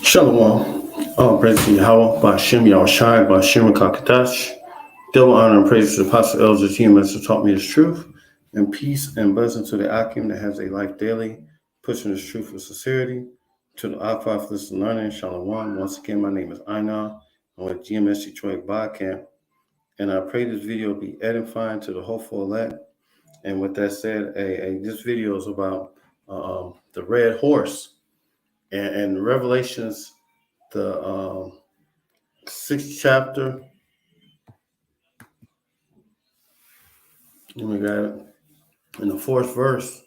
Shalom. All praise to Yahweh, Ba'ashem Yahushai, Ba'ashem Kakadash. Double honor and praise to the Apostle Elder Team who taught me his truth, and peace and blessing to the Akim that has a life daily, pushing his truth with sincerity. To the Alpha for this learning, Shalom. Once again, my name is Einar. I'm with GMS Detroit Camp, and I pray this video be edifying to the hopeful elect. And with that said, this video is about the red horse. And Revelations, the 6th chapter, and we got it in the 4th verse.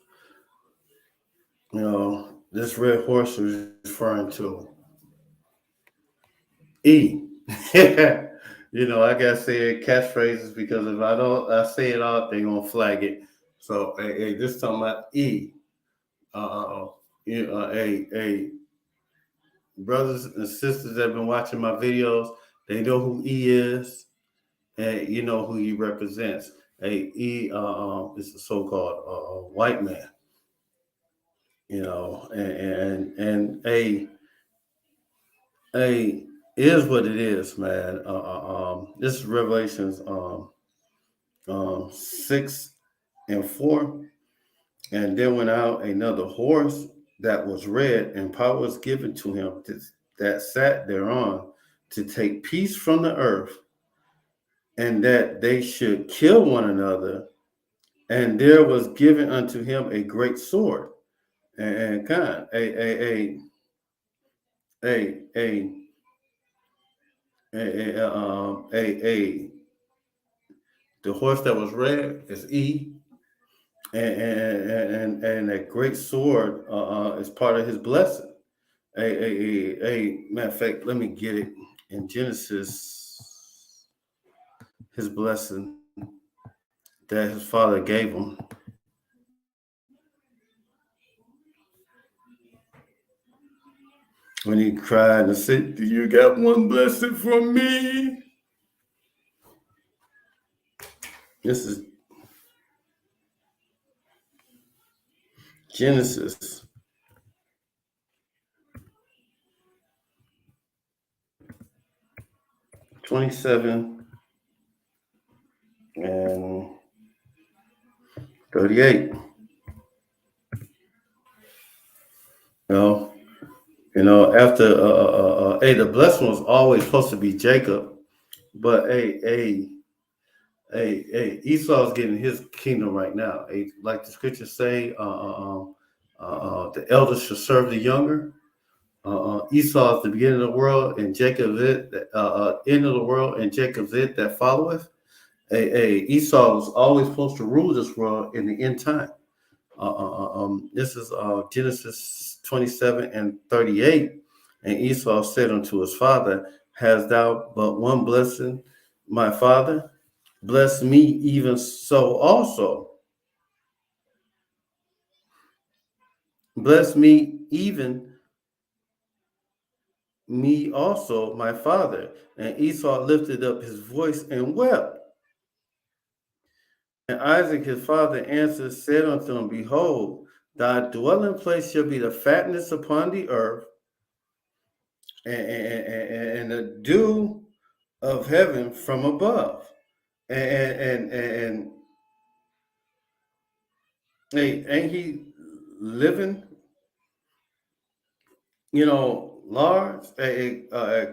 This red horse is referring to E. I gotta say catchphrases because if I say it out, they're gonna flag it. So, this talking about E. Brothers and sisters that have been watching my videos, they know who E is, and you know who he represents. E is the so-called white man. And A is what it is, man. This is Revelations 6 and 4. And there went out another horse that was red, and power was given to him that sat thereon to take peace from the earth, and that they should kill one another. And there was given unto him a great sword. And kind the horse that was red is E, and that great sword is part of his blessing. Matter of fact, let me get it in Genesis. His blessing that his father gave him. When he cried and said, "You got one blessing from me." This is Genesis 27 and 38. After the blessing was always supposed to be Jacob, but Esau's getting his kingdom right now. Like the scriptures say, the elders should serve the younger. Esau is the beginning of the world, and Jacob is end of the world, and Jacob's it that followeth. Esau was always supposed to rule this world in the end time. This is Genesis 27 and 38. And Esau said unto his father, "Hast thou but one blessing, my father? Bless me even so also. Bless me even me also, my father." And Esau lifted up his voice and wept. And Isaac his father answered, said unto him, "Behold, thy dwelling place shall be the fatness upon the earth, and the dew of heaven from above." And ain't he living, large?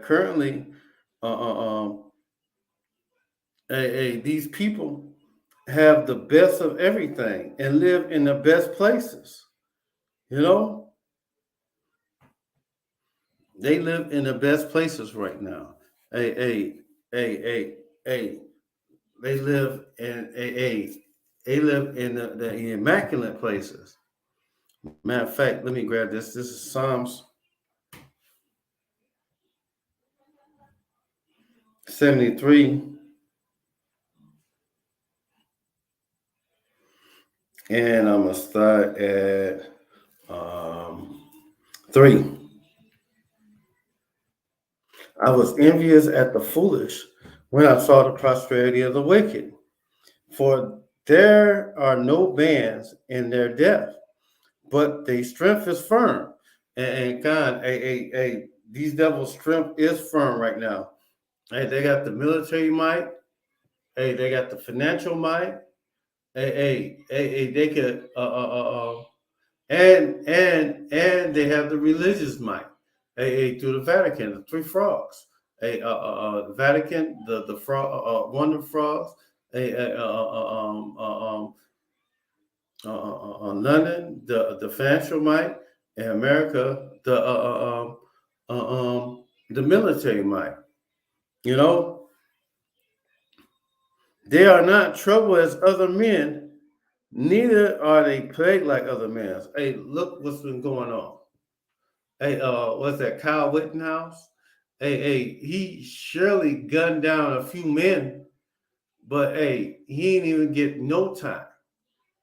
Currently, these people have the best of everything and live in the best places. They live in the best places right now. They live in the immaculate places. Matter of fact, let me grab this. This is Psalms 73. And I'm going to start at 3. I was envious at the foolish when I saw the prosperity of the wicked. For There are no bands in their death, but their strength is firm. And God, these devils' strength is firm right now. Hey, they got the military might. Hey, they got the financial might. They could and they have the religious might. Through the Vatican, the three frogs. The Vatican, the frog, one of the frogs. London, the financial might, and America, the military might. You know, they are not troubled as other men, neither are they plagued like other men. Hey, look what's been going on. Hey, what's that? Kyle Rittenhouse. He surely gunned down a few men, but hey, he ain't even get no time.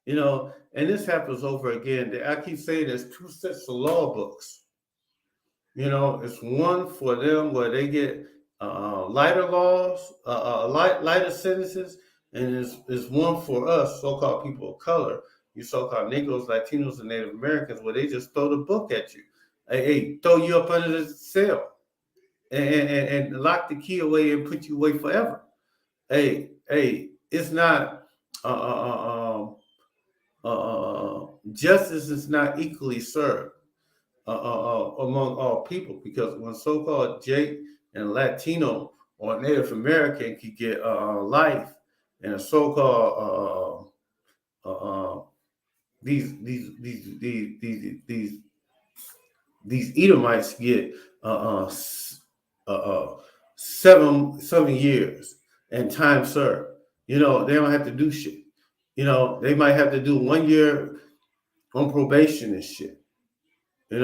You know, and this happens over again. I keep saying there's two sets of law books. You know, it's one for them where they get lighter laws, lighter sentences, and it's one for us, so-called people of color, you so-called Negroes, Latinos, and Native Americans, where they just throw the book at you. Hey, throw you up under the cell and lock the key away and put you away forever. It's not. Justice is not equally served among all people, because when so-called Jake and Latino or Native American could get life, and a so-called these Edomites get 7 years and time served. You know, they don't have to do shit. You know, they might have to do 1 year on probation and shit. You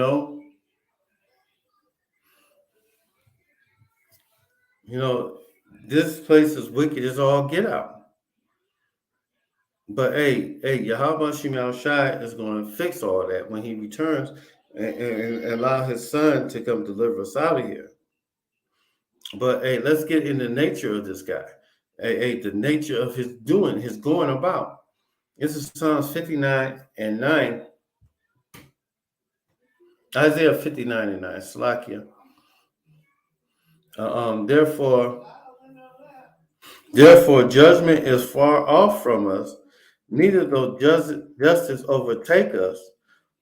know, this place is wicked as all get out. But Yahweh Shemel Shai is going to fix all that when he returns, and allow his son to come deliver us out of here. But let's get in the nature of this guy. The nature of his doing, his going about. This is Psalms 59 and 9. Isaiah 59 and 9. Slakia. Therefore, judgment is far off from us. Neither though justice overtake us,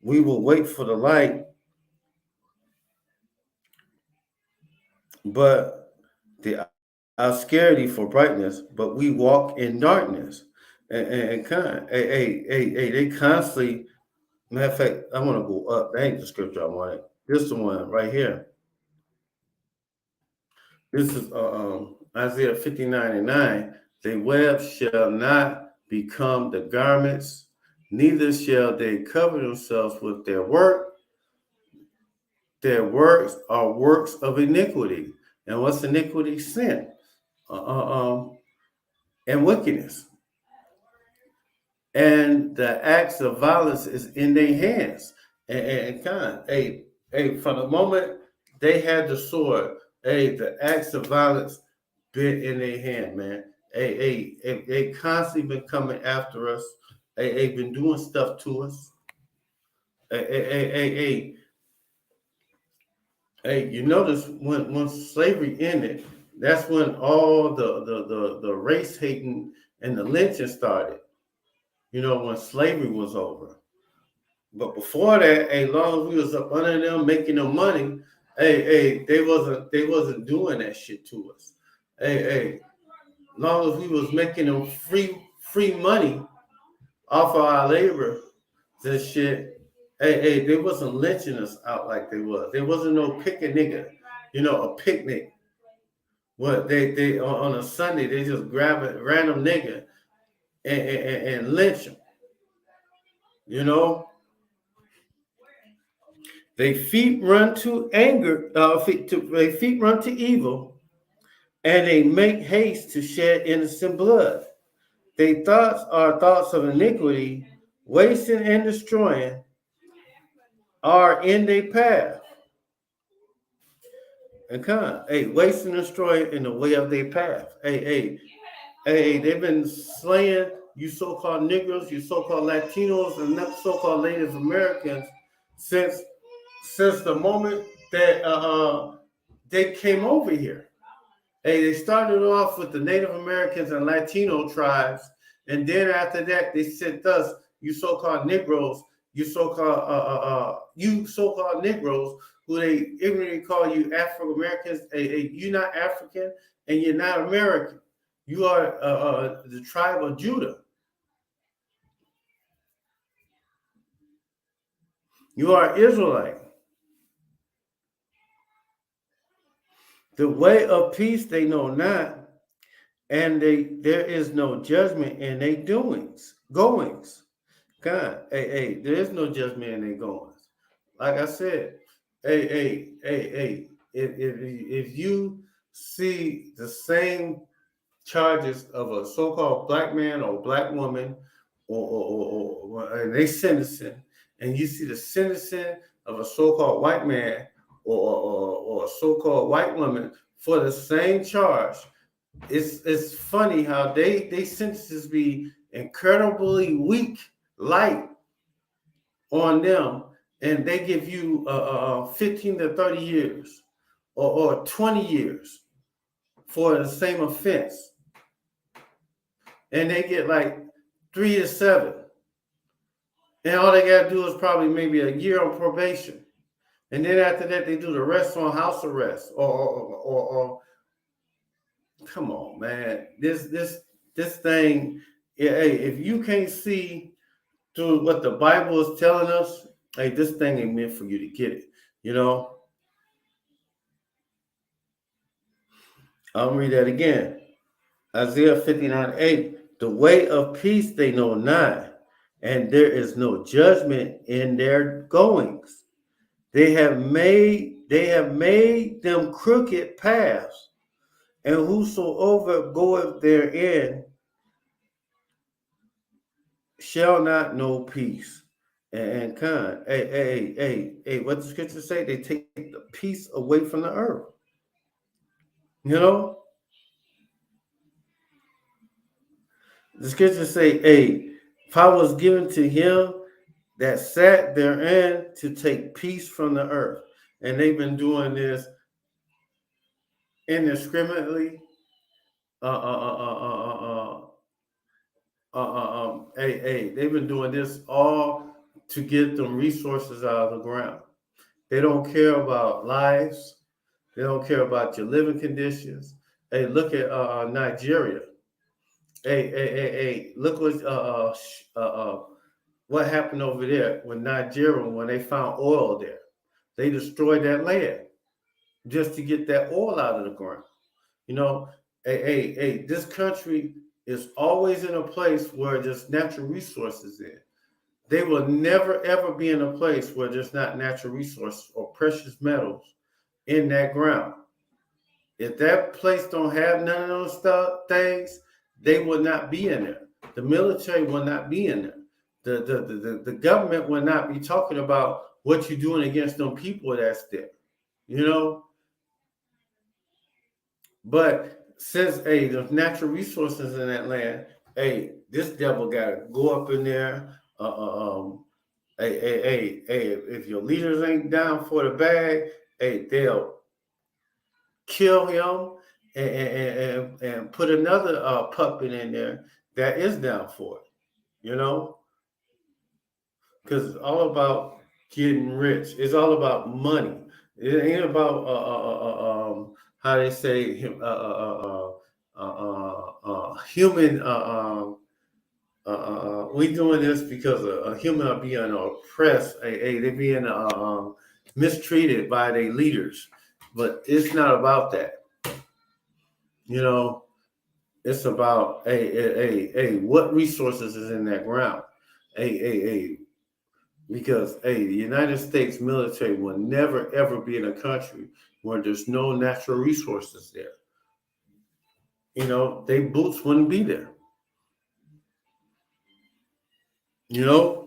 we will wait for the light. But the obscurity for brightness, but we walk in darkness. And they constantly, matter of fact, I want to go up. That ain't the scripture I wanted. This is the one right here. This is Isaiah 59 and 9. The web shall not become the garments, neither shall they cover themselves with their work. Their works are works of iniquity. And what's iniquity? Sin. And wickedness. And the acts of violence is in their hands. And from the moment they had the sword, the acts of violence been in their hand, man. They constantly been coming after us. They been doing stuff to us. You notice when slavery ended, that's when all the race hating and the lynching started. You know, when slavery was over. But before that, as long as we was up under them making them money, they wasn't doing that shit to us. As long as we was making them free money off of our labor, this shit, they wasn't lynching us out like they was. There wasn't no pick a nigga, a picnic. What they on a Sunday they just grab a random nigga and lynch him. Their feet run to anger, their feet run to evil, and they make haste to shed innocent blood. Their thoughts are thoughts of iniquity, wasting and destroying are in their path. And wasting and destroying in the way of their path. They've been slaying you so-called Negroes, you so-called Latinos, and so-called Native Americans since the moment that they came over here. Hey, they started off with the Native Americans and Latino tribes, and then after that, they sent us, you so-called Negroes, you so-called Negroes, who they ignorantly call you Afro Americans. You're not African and you're not American. You are the tribe of Judah. You are Israelite. The way of peace they know not, and there is no judgment in their goings. God, there is no judgment in their goings. Like I said, if you see the same charges of a so-called black man or black woman, and they sentencing, and you see the sentencing of a so-called white man or a so-called white woman for the same charge, it's funny how they sentences be incredibly weak, light on them, and they give you 15 to 30 years or 20 years for the same offense. And they get like 3 to 7. And all they got to do is probably maybe a year on probation. And then after that, they do the rest on house arrest or come on, man. This thing, hey, if you can't see through what the Bible is telling us, hey, this thing ain't meant for you to get it. You know? I'll read that again. Isaiah 59:8. The way of peace they know not, and there is no judgment in their goings. They have made them crooked paths, and whosoever goeth therein shall not know peace. And kind. Hey, what the scriptures say? They take the peace away from the earth. You know? The scriptures say, hey, power was given to him that sat therein to take peace from the earth. And they've been doing this indiscriminately. They've been doing this all to get them resources out of the ground. They don't care about lives. They don't care about your living conditions. Hey, look at Nigeria. Hey, look what happened over there with Nigeria when they found oil there. They destroyed that land just to get that oil out of the ground. You know, this country is always in a place where there's natural resources in. They will never, ever be in a place where there's not natural resources or precious metals in that ground. If that place don't have none of those things, they will not be in there. The military will not be in there. The government will not be talking about what you're doing against them people that's there. You know? But since there's natural resources in that land, this devil gotta go up in there. If your leaders ain't down for the bag, they'll kill him and put another puppet in there that is down for it. You know, because it's all about getting rich. It's all about money. It ain't about how they say human. We doing this because a human are being oppressed. They being mistreated by their leaders, but it's not about that. You know, it's about what resources is in that ground. Because the United States military will never ever be in a country where there's no natural resources there. You know, they boots wouldn't be there. You know?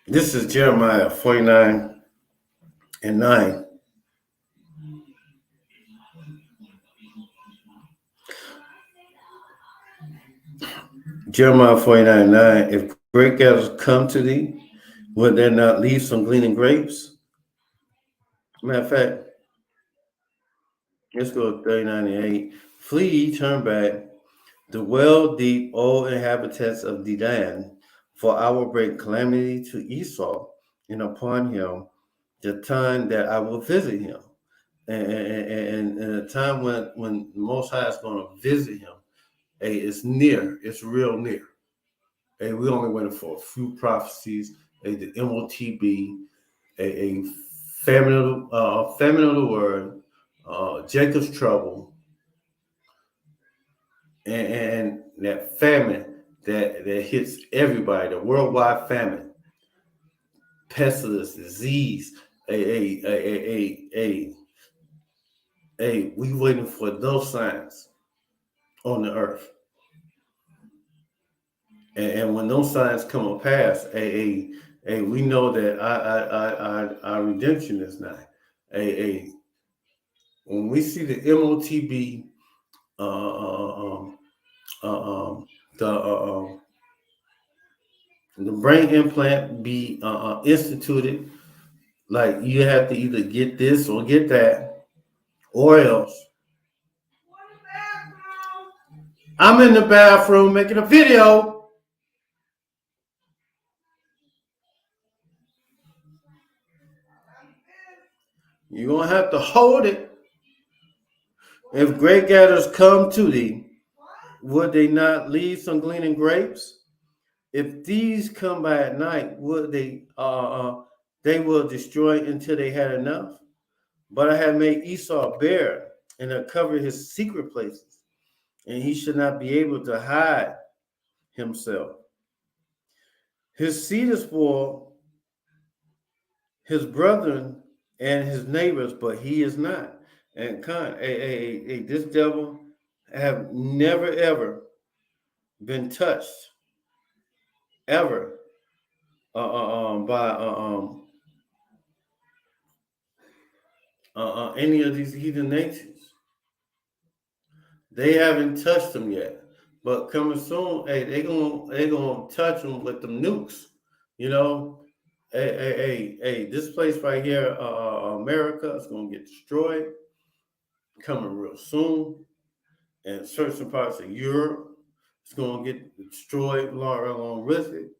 This is Jeremiah 49:9. Jeremiah 49:9. If great gatherers come to thee, will there not leave some gleaning grapes? Matter of fact, let's go 39:8. Flee ye, turn back. Dwell deep, O inhabitants of Dedan, for I will bring calamity to Esau, and upon him the time that I will visit him. And the time when the Most High is going to visit him, hey, it's near. It's real near. Hey, we only waiting for a few prophecies. Hey, the MOTB, a famine of the word, Jacob's trouble, and that famine that hits everybody, the worldwide famine, pestilence, disease. We waiting for those signs on the earth. And when those signs come to pass, we know that our redemption is nigh. When we see the MOTB, the brain implant be instituted, like you have to either get this or get that, or else. I'm in the bathroom making a video. You're going to have to hold it. If great gatherers come to thee, would they not leave some gleaning grapes? If these come by at night, would they will destroy until they had enough? But I have made Esau bare and have covered his secret places, and he should not be able to hide himself. His seed is for his brethren and his neighbors, but he is not. And this devil have never ever been touched ever by any of these heathen nations. They haven't touched them yet, but coming soon, hey, they gonna touch them with them nukes. You know, this place right here, America, is gonna get destroyed. Coming real soon, and certain parts of Europe, it's gonna get destroyed along with it.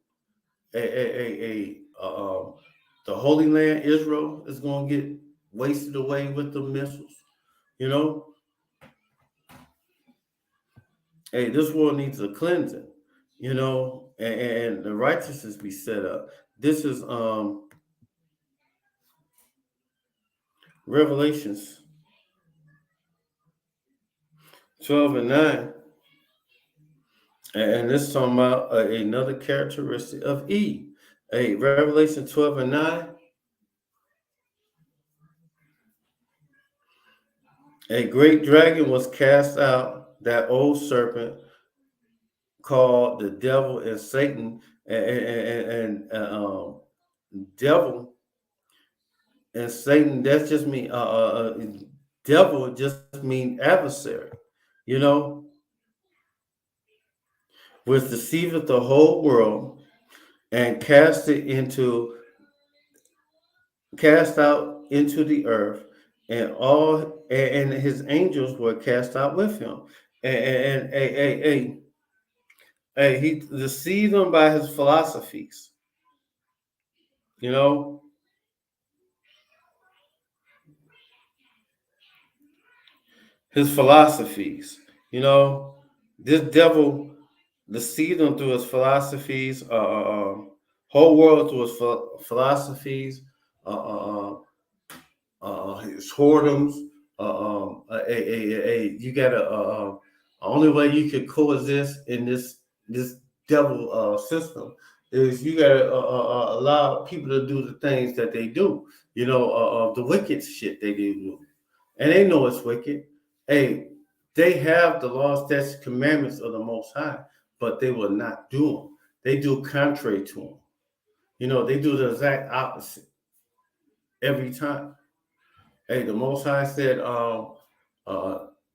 The Holy Land, Israel, is gonna get wasted away with the missiles. You know, hey, this world needs a cleansing, you know, and the righteousness be set up. This is Revelations 12:9, and this is talking about another characteristic of Eve. Revelation 12:9. A great dragon was cast out, that old serpent called the devil and Satan, and devil and Satan. That's just mean devil just mean adversary, you know, which deceiveth the whole world and cast out into the earth, and his angels were cast out with him, and he deceived them by his philosophies, you know. His philosophies, you know, this devil deceived him through his philosophies, whole world through his philosophies, his whoredoms. You gotta only way you could coexist in this devil system is you gotta allow people to do the things that they do. You know, the wicked shit they do, and they know it's wicked. Hey, they have the laws, statutes, commandments of the Most High, but they will not do them. They do contrary to them. You know, they do the exact opposite every time. Hey, the Most High said,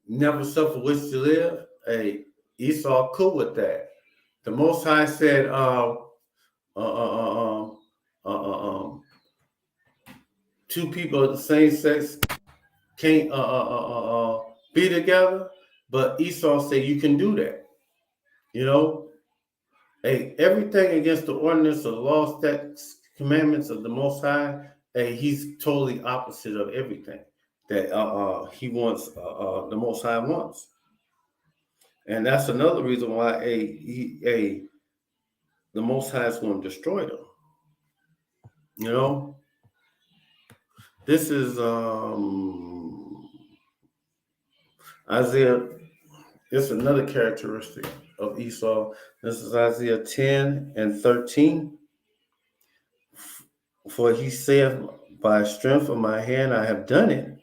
never suffer wish to live. Hey, Esau cool with that. The Most High said, uh, uh, uh, uh, two people of the same sex can't be together, but Esau said you can do that. You know, hey, everything against the ordinance of the law, statutes, commandments of the Most High. Hey, he's totally opposite of everything that he wants. The Most High wants, and that's another reason why the Most High is going to destroy them. You know, this is Isaiah. This is another characteristic of Esau. This is Isaiah 10 and 13. For he saith, by strength of my hand I have done it,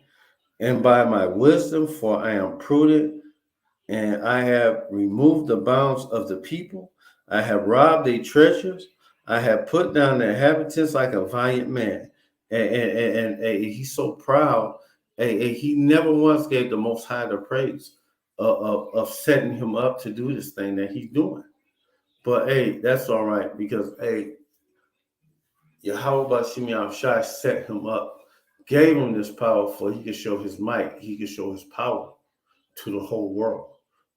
and by my wisdom, for I am prudent, and I have removed the bounds of the people. I have robbed their treasures. I have put down their inhabitants like a valiant man. And he's so proud. He never once gave the Most High the praise of setting him up to do this thing that he's doing. But hey, that's all right because hey, Yahweh Bashim Yahushai set him up, gave him this power for he could show his might, he could show his power to the whole world.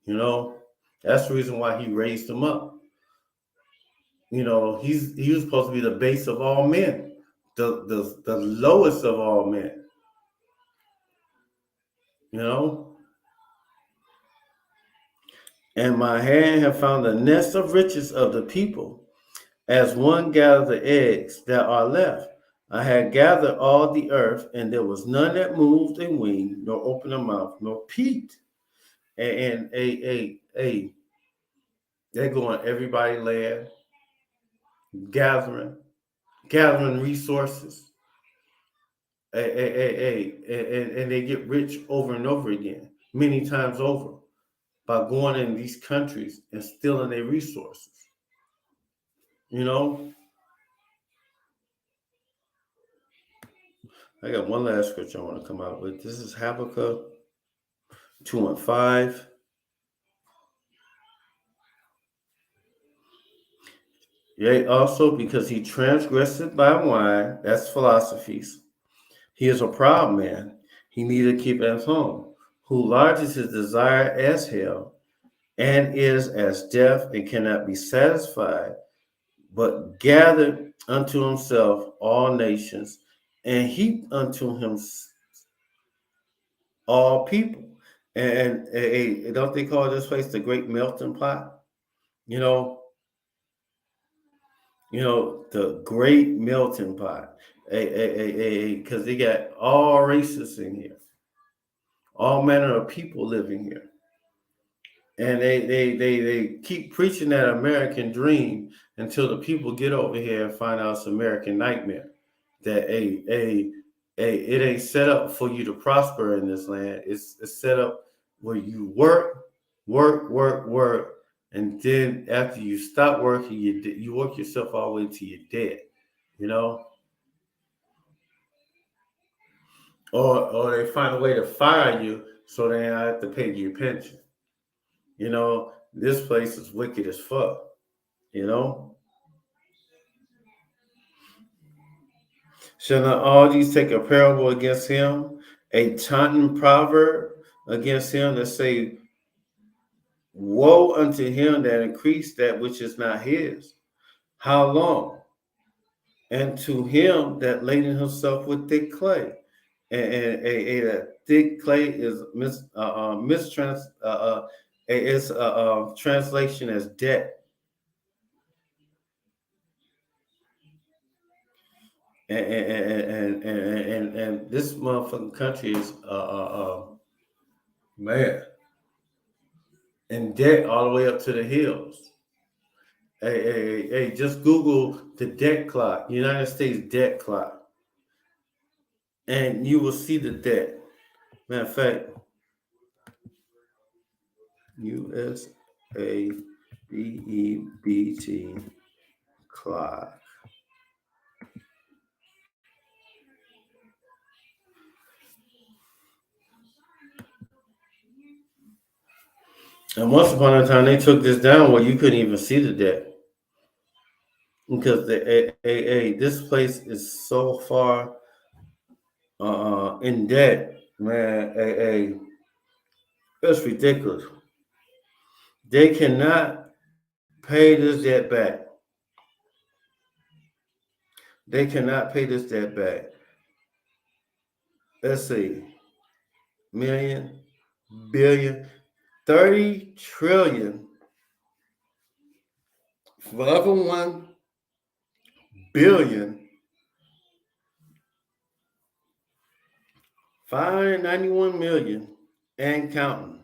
You know, that's the reason why he raised him up. You know, he was supposed to be the base of all men, the lowest of all men. You know, and my hand have found the nest of riches of the people, as one gathers the eggs that are left. I had gathered all the earth, and there was none that moved a wing, nor opened a mouth, nor peeped. And they're going everybody land, gathering resources. And they get rich over and over again, many times over, by going in these countries and stealing their resources. You know, I got one last scripture I want to come out with. This is Habakkuk 2 and 5. Yea, also because he transgressed by wine, that's philosophies. He is a proud man. He neither keepeth home, who lodges his desire as hell, and is as deaf and cannot be satisfied, but gathered unto himself all nations, and heaped unto him all people. And don't they call this place the great melting pot? You know, the great melting pot. Because they got all races in here, all manner of people living here. And they keep preaching that American dream until the people get over here and find out it's American nightmare. That it ain't set up for you to prosper in this land. It's set up where you work, and then after you stop working, you work yourself all the way till you're dead. You know, or they find a way to fire you so they don't have to pay you your pension. You know, this place is wicked as fuck. You know, shall not all these take a parable against him, a taunting proverb against him that say, woe unto him that increased that which is not his. How long? And to him that laden himself with thick clay. And a thick clay is translation as debt. And this motherfucking country is man in debt all the way up to the hills. Hey, just Google the debt clock, United States debt clock, and you will see the debt. Matter of fact, USABEBT clock. And once upon a time, they took this down where you couldn't even see the debt because this place is so far in debt, man. It's ridiculous. They cannot pay this debt back. They cannot pay this debt back. Let's see, million, billion, 30 trillion, forever 1 billion, 591 million, and counting.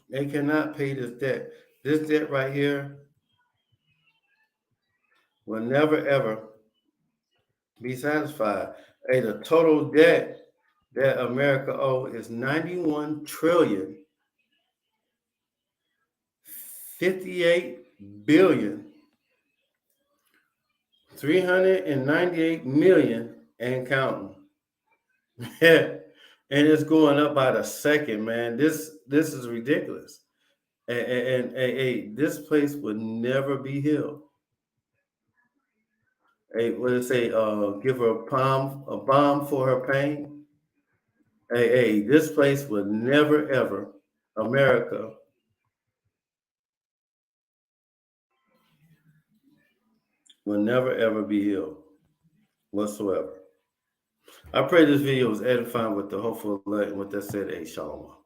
They cannot pay this debt. This debt right here will never ever be satisfied. Hey, the total debt that America owes is 91 trillion, 58 billion, 398 million, and counting. And it's going up by the second, man. This is ridiculous. And this place would never be healed. Hey, what did it say? Give her a bomb for her pain. Hey, this place would never ever, America will never ever be healed whatsoever. I pray this video was edifying with the hopeful light. And with that said, shalom.